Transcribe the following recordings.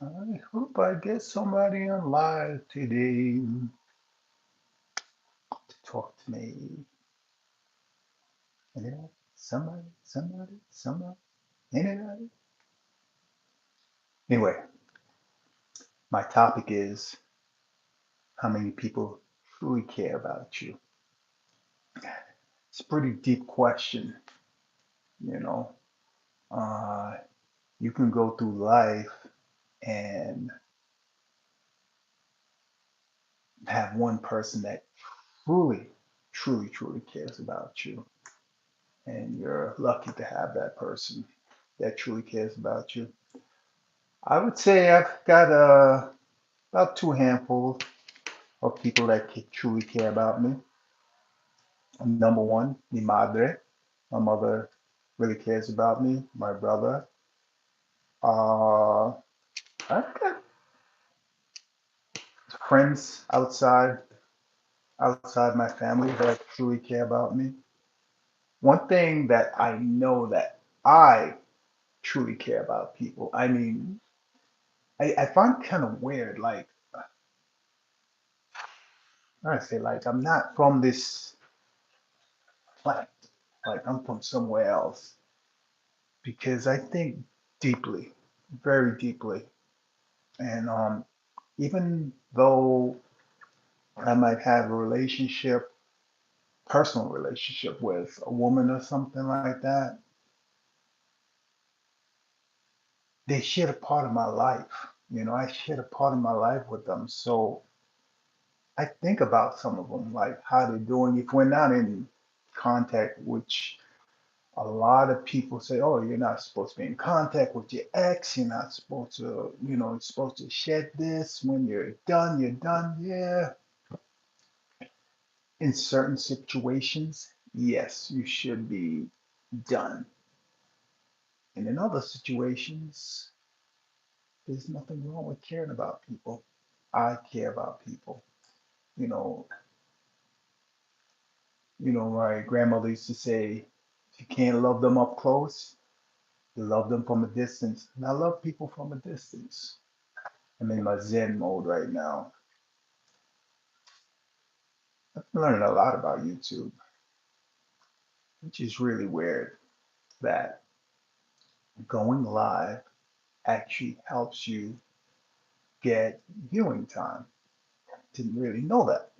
I hope I get somebody on live today to talk to me. Anybody? Somebody? Anybody? Anyway, my topic is how many people truly care about you. It's a pretty deep question, you know. Uh, you can go through life and have one person that truly, truly cares about you. And you're lucky to have that person that truly cares about you. I would say I've got about two handfuls of people that truly care about me. Number one, mi madre. My mother really cares about me. My brother. Uh, I've got friends outside my family that truly care about me. One thing that I know that I truly care about people. I mean, I find kind of weird. Like I say, like I'm not from this planet. Like I'm from somewhere else because I think deeply, very deeply. And even though I might have a relationship, personal relationship with a woman or something like that, they shared a part of my life. I shared a part of my life with them. So I think about some of them, like how they're doing. If we're not in contact, which a lot of people say, oh, you're not supposed to be in contact with your ex. You're not supposed to, you're supposed to shed this. When you're done, you're done. Yeah, in certain situations, yes, you should be done. And in other situations, there's nothing wrong with caring about people. I care about people. You know, my grandmother used to say, if you can't love them up close, you love them from a distance. And I love people from a distance. I'm in my Zen mode right now. I've learned a lot about YouTube, which is really weird that going live actually helps you get viewing time. Didn't really know that.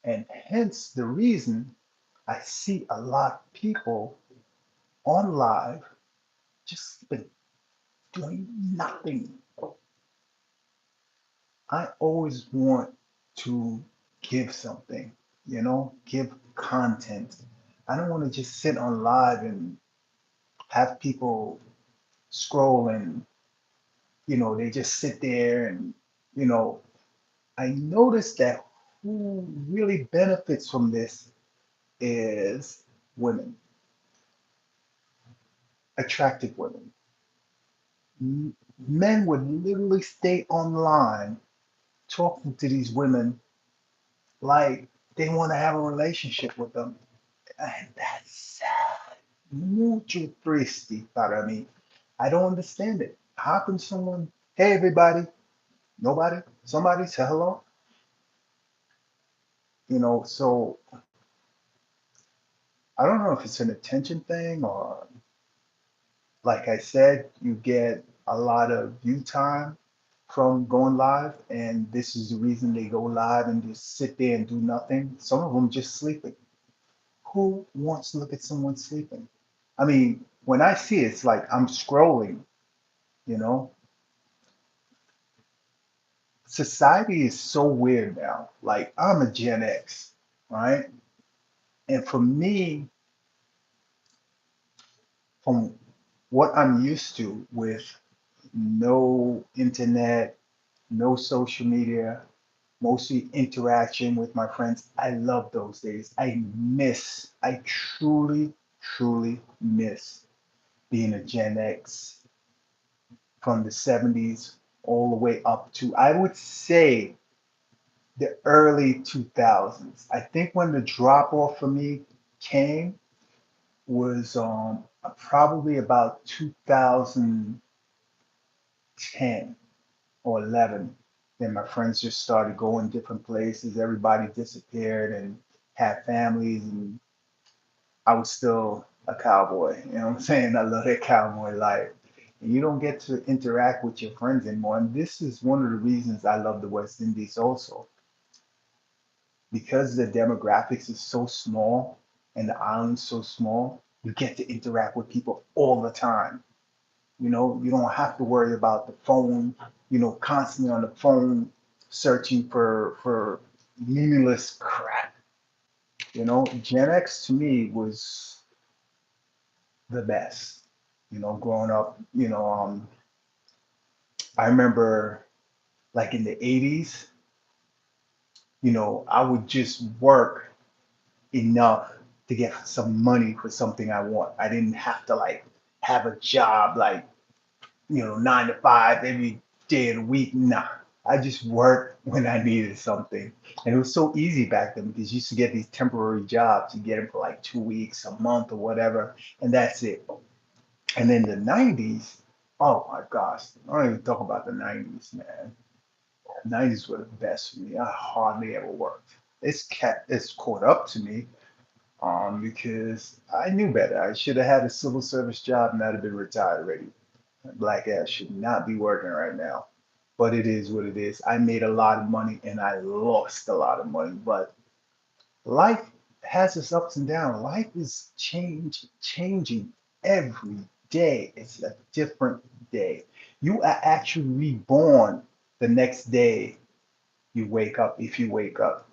And hence the reason I see a lot of people on live just been doing nothing. I always want to give something, give content. I don't want to just sit on live and have people scroll and, they just sit there and, you know, I noticed that who really benefits from this is women, attractive women. Men would literally stay online talking to these women like they want to have a relationship with them. And that's sad. Mucho triste para mí. I don't understand it. How can someone, hey everybody, nobody, somebody say hello? So I don't know if it's an attention thing or, like I said, you get a lot of view time from going live, and this is the reason they go live and just sit there and do nothing. Some of them just sleeping. Who wants to look at someone sleeping? I mean, when I see it, it's like I'm scrolling, you know? Society is so weird now. Like, I'm a Gen X, right? And for me, from what I'm used to with no internet, no social media, mostly interaction with my friends. I love those days. I truly miss being a Gen X from the 70s all the way up to, I would say, the early 2000s. I think when the drop off for me came was probably about 2000, 10 or 11. Then my friends just started going different places. Everybody disappeared and had families, and I was still a cowboy. You know what I'm saying? I love that cowboy life. And you don't get to interact with your friends anymore. And this is one of the reasons I love the West Indies also, because the demographics is so small and the island's so small, you get to interact with people all the time. You know, you don't have to worry about the phone, constantly on the phone searching for meaningless crap. Gen X to me was the best. Growing up, I remember like in the 80s, I would just work enough to get some money for something I want. I didn't have to like have a job like, 9 to 5 every day of the week. Nah, I just worked when I needed something. And it was so easy back then because you used to get these temporary jobs. You get them for like 2 weeks, a month, or whatever, and that's it. And then the 90s, oh my gosh, I don't even talk about the 90s, man. 90s were the best for me. I hardly ever worked. It's caught up to me, because I knew better. I should have had a civil service job and I'd have been retired already. Black ass should not be working right now. But it is what it is. I made a lot of money and I lost a lot of money. But life has its ups and downs. Life is changing every day. It's a different day. You are actually reborn the next day you wake up, if you wake up.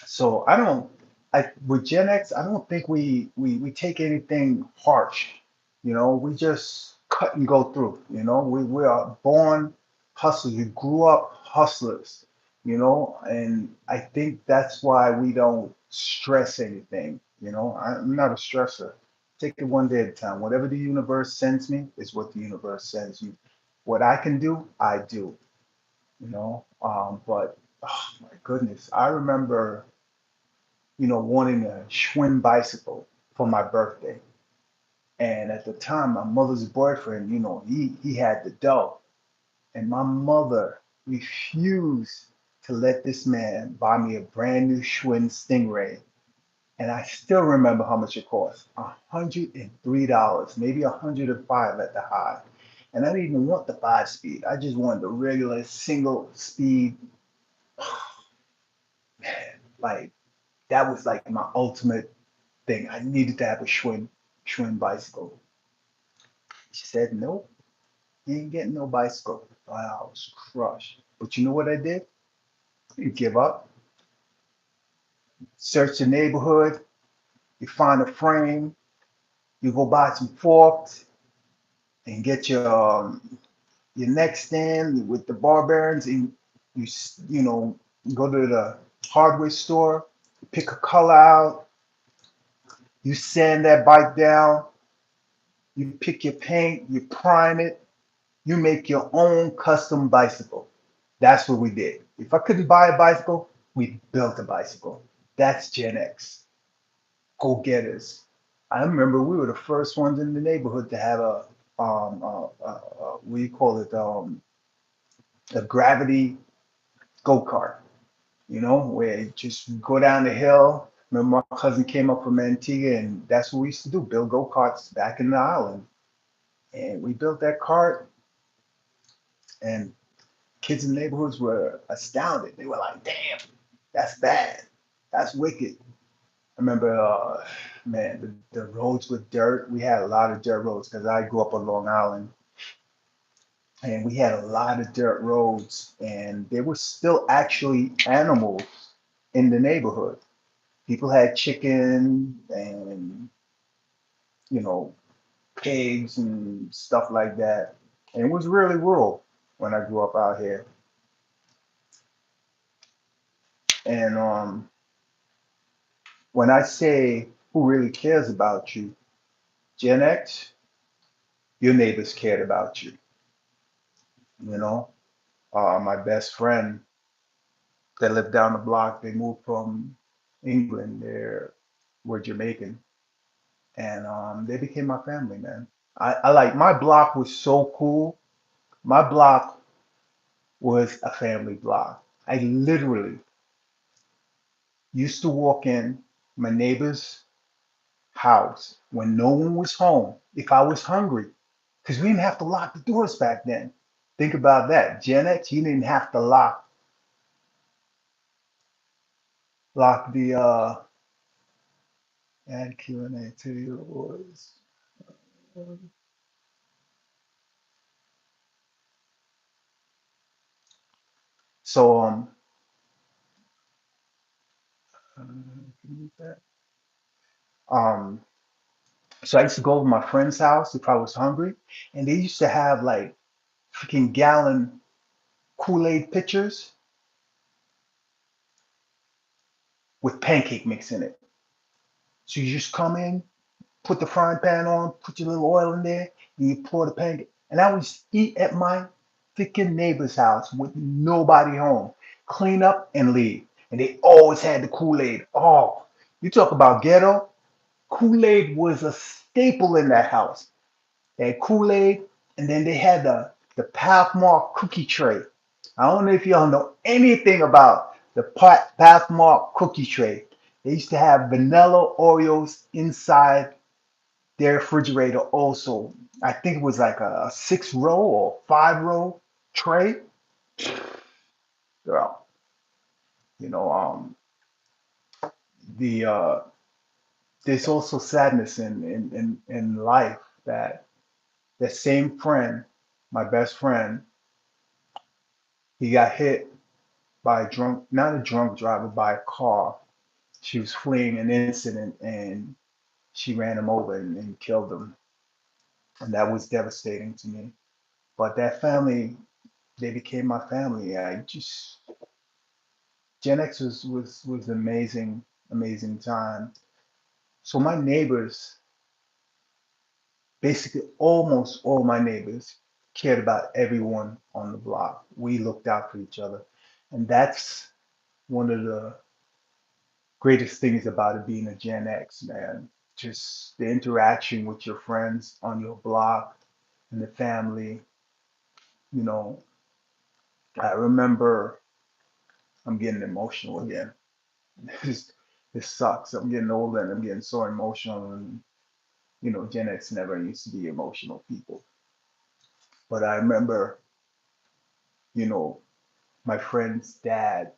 So I don't, I with Gen X, I don't think we take anything harsh. We just cut and go through. We are born hustlers. We grew up hustlers. And I think that's why we don't stress anything. I'm not a stressor. Take it one day at a time. Whatever the universe sends me is what the universe sends you. What I can do, I do. But oh my goodness, I remember wanting a Schwinn bicycle for my birthday. And at the time, my mother's boyfriend, he had the dough. And my mother refused to let this man buy me a brand new Schwinn Stingray. And I still remember how much it cost. $103, maybe 105 at the high. And I didn't even want the 5 speed. I just wanted the regular single speed. Man, like that was like my ultimate thing. I needed to have a Schwinn bicycle. She said, nope, you ain't getting no bicycle. Wow, I was crushed. But you know what I did? You give up, search the neighborhood, you find a frame, you go buy some forks and get your neck stand with the bar bearings, and you go to the hardware store, pick a color out, you sand that bike down, you pick your paint, you prime it, you make your own custom bicycle. That's what we did. If I couldn't buy a bicycle, we built a bicycle. That's Gen X. Go getters. I remember we were the first ones in the neighborhood to have what do you call it, a gravity go-kart, where you just go down the hill. Remember my cousin came up from Antigua, and that's what we used to do, build go-karts back in the island. And we built that cart, and kids in neighborhoods were astounded. They were like, damn, that's bad. That's wicked. I remember, man, the roads with dirt. We had a lot of dirt roads because I grew up on Long Island, and we had a lot of dirt roads, and there were still actually animals in the neighborhood. People had chicken and, you know, pigs and stuff like that. And it was really rural when I grew up out here. And when I say who really cares about you, Gen X, your neighbors cared about you. You know, my best friend that lived down the block, they moved from England. Were Jamaican, and they became my family, man. I like my block was so cool. My block was a family block. I literally used to walk in my neighbor's house when no one was home if I was hungry, because we didn't have to lock the doors back then. Think about that. Gen X, you didn't have to lock the add Q&A to your voice. So can you mute that? Um so I used to go over my friend's house if I was hungry, and they used to have like freaking gallon Kool-Aid pitchers with pancake mix in it. So you just come in, put the frying pan on, put your little oil in there, and you pour the pancake. And I would eat at my freaking neighbor's house with nobody home, clean up and leave. And they always had the Kool-Aid. Oh, you talk about ghetto. Kool-Aid was a staple in that house. They had Kool-Aid, and then they had the Pathmark cookie tray. I don't know if y'all know anything about the Pathmark cookie tray. They used to have vanilla Oreos inside their refrigerator also. I think it was like a 6 row or 5 row tray. Girl, you know, the there's also sadness in life that the same friend, my best friend, he got hit by a drunk, not a drunk driver, by a car. She was fleeing an incident and she ran him over and killed him. And that was devastating to me. But that family, they became my family. I just Gen X was amazing, amazing time. So my neighbors, basically almost all my neighbors, cared about everyone on the block. We looked out for each other. And that's one of the greatest things about it being a Gen X, man. Just the interaction with your friends on your block and the family. You know, I remember I'm getting emotional again. This this sucks. I'm getting older and I'm getting so emotional. And Gen X never used to be emotional people. But I remember, you know, my friend's dad,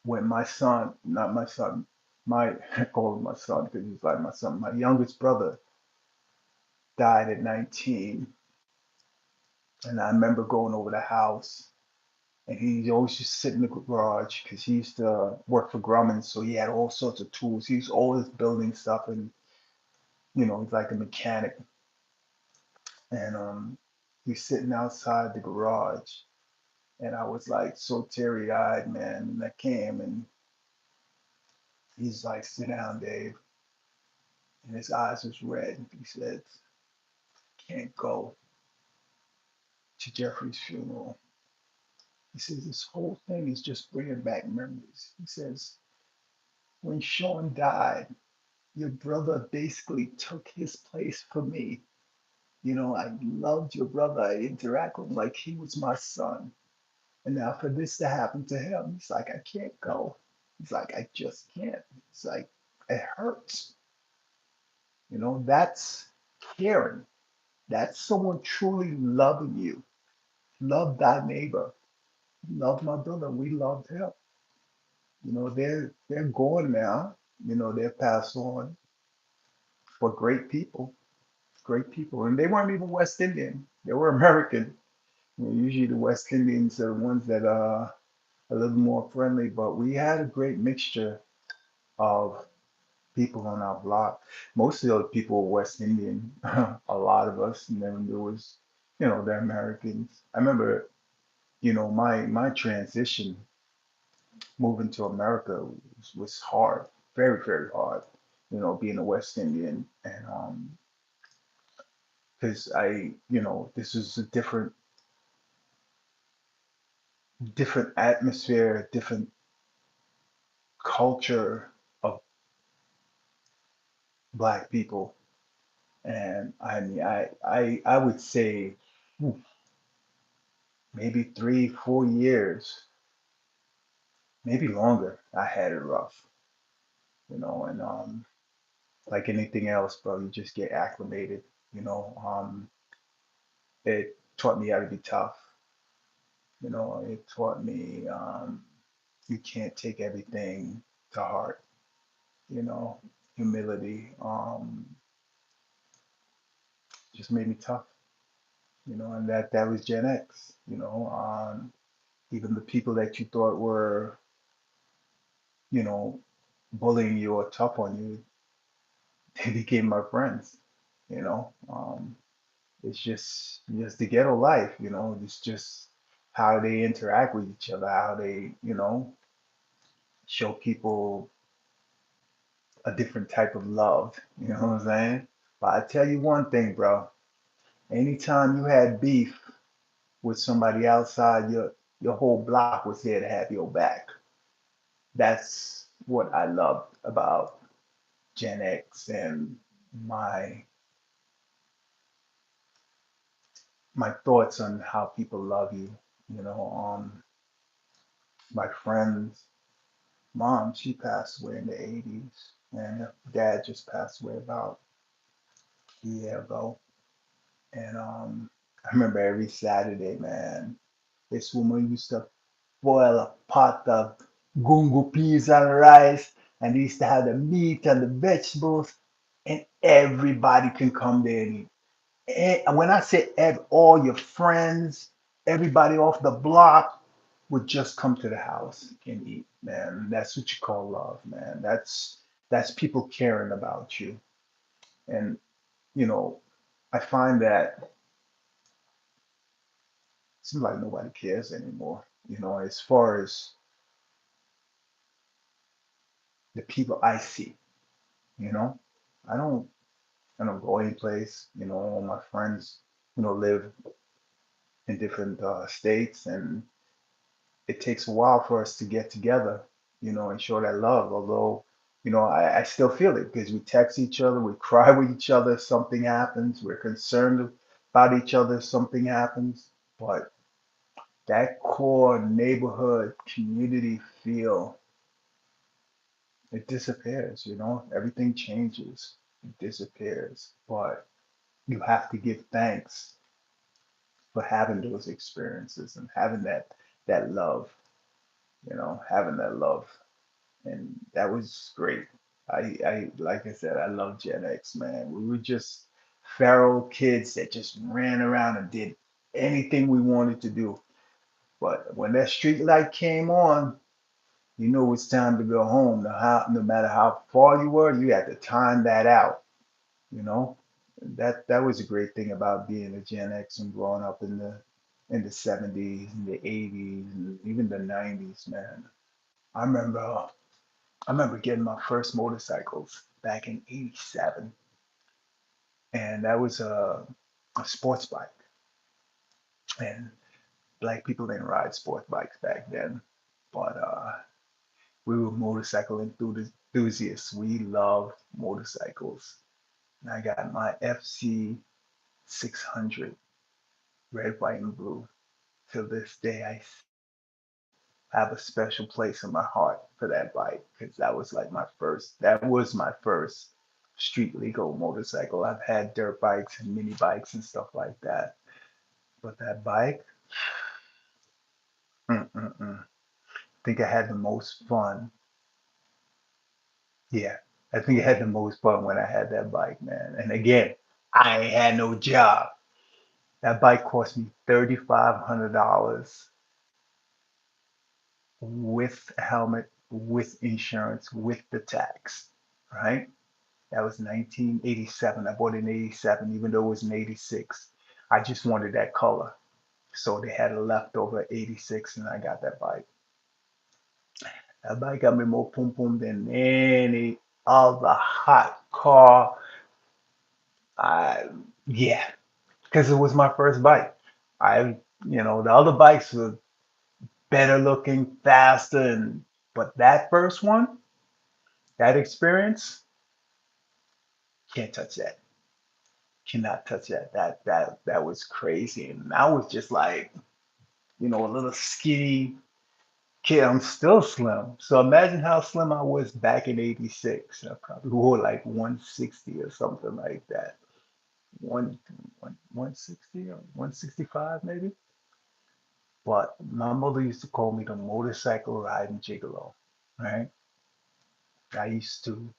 when my son, not my son, my, I call him my son because he's like my son, my youngest brother died at 19. And I remember going over the house and he always just sit in the garage because he used to work for Grumman. So he had all sorts of tools. He's always building stuff and, he's like a mechanic. And he's sitting outside the garage. And I was like so teary eyed, man. And I came and he's like, sit down, Dave. And his eyes was red. He said, can't go to Jeffrey's funeral. He says, this whole thing is just bringing back memories. He says, when Sean died, your brother basically took his place for me. I loved your brother. I interact with him like he was my son. And now for this to happen to him, he's like, I can't go. He's like, I just can't. It's like, it hurts. That's caring. That's someone truly loving you. Love thy neighbor. Love my brother. We loved him. They're gone now. They're passed on. But great people. And they weren't even West Indian. They were American. Usually the West Indians are the ones that are a little more friendly, but we had a great mixture of people on our block. Most of the people were West Indian, a lot of us, and then there was, the Americans. I remember, my transition moving to America was hard, very, very hard, being a West Indian. And because this is a different atmosphere, different culture of Black people. And I mean, I would say, maybe 3, 4 years, maybe longer. I had it rough, and like anything else, bro, you just get acclimated. You know, it taught me how to be tough. It taught me you can't take everything to heart. You know, humility just made me tough. And that was Gen X. Even the people that you thought were, you know, bullying you or tough on you, they became my friends. You know, it's just the ghetto life. It's just how they interact with each other, how they, show people a different type of love. You know what I'm saying? But I tell you one thing, bro. Anytime you had beef with somebody outside, your whole block was here to have your back. That's what I loved about Gen X and my my thoughts on how people love you. My friend's mom, she passed away in the 80s, and her dad just passed away about a year ago. And I remember every Saturday, man, this woman used to boil a pot of gungo peas and rice, and they used to have the meat and the vegetables, and everybody can come there and eat. And when I say all your friends, everybody off the block would just come to the house and eat, man. That's what you call love, man. That's people caring about you. And you know, I find that it seems like nobody cares anymore. As far as the people I see, you know, I don't I don't go any place. All my friends, live in different states, and it takes a while for us to get together, and show that love. Although, I still feel it because we text each other, we cry with each other if something happens, we're concerned about each other if something happens. But that core neighborhood community feel, it disappears, everything changes, it disappears. But you have to give thanks for having those experiences and having that love, having that love. And that was great. I like I said, I love Gen X, man. We were just feral kids that just ran around and did anything we wanted to do. But when that street light came on, it's time to go home. No matter how far you were, you had to time that out. You know, that was a great thing about being a Gen X and growing up in the 70s and the 80s and even the 90s, man. I remember I remember getting my first motorcycles back in '87, and that was a sports bike. And black people didn't ride sports bikes back then, but we were motorcycle enthusiasts. We love motorcycles. And I got my FC 600, red, white, and blue. Till this day, I have a special place in my heart for that bike because that was my first street legal motorcycle. I've had dirt bikes and mini bikes and stuff like that, but that bike, I think I had the most fun. Yeah, I think I had the most fun when I had that bike, man. And again, I ain't had no job. That bike cost me $3,500 with a helmet, with insurance, with the tax, right? That was 1987. I bought it in '87, even though it was in '86. I just wanted that color. So they had a leftover '86, and I got that bike. That bike got me more pum pum than any other hot car. I, yeah, because it was my first bike. The other bikes were better looking, faster, but that first one, that experience, can't touch that. Cannot touch that. That was crazy, and I was just like, a little skinny kid. I'm still slim. So imagine how slim I was back in '86. I probably wore like 160 or something like that. One, 160 or 165 maybe. But my mother used to call me the motorcycle riding gigolo, right? I used to,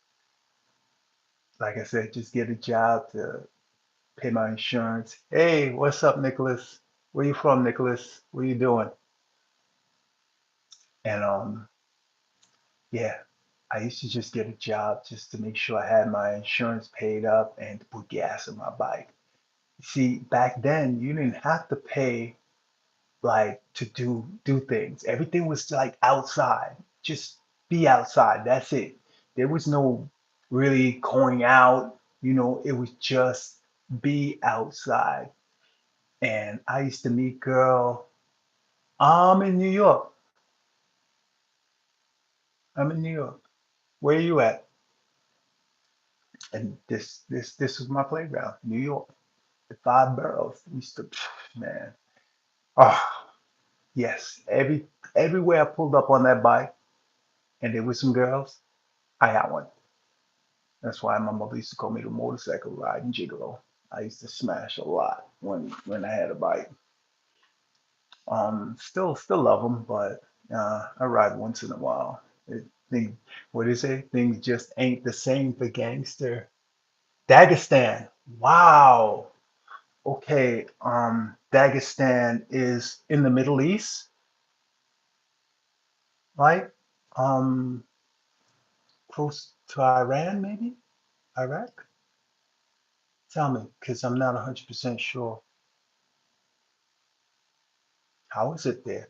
like I said, just get a job to pay my insurance. Hey, what's up, Nicholas? Where you from, Nicholas? What are you doing? And yeah, I used to just get a job just to make sure I had my insurance paid up and to put gas in my bike. See, back then you didn't have to pay like to do things. Everything was like outside. Just be outside. That's it. There was no really going out. It was just be outside. And I used to meet girl. I'm in New York. I'm in New York. Where are you at? And this was my playground, New York. The five boroughs. We used to, man. Oh, yes. Everywhere I pulled up on that bike and there was some girls, I had one. That's why my mother used to call me the motorcycle riding gigolo. I used to smash a lot when I had a bike. Still love them, but I ride once in a while. Thing, what do you say? Things just ain't the same for gangster. Dagestan. Wow. Okay. Dagestan is in the Middle East, right? Um, close to Iran, maybe? Iraq? Tell me, because I'm not 100% sure. How is it there?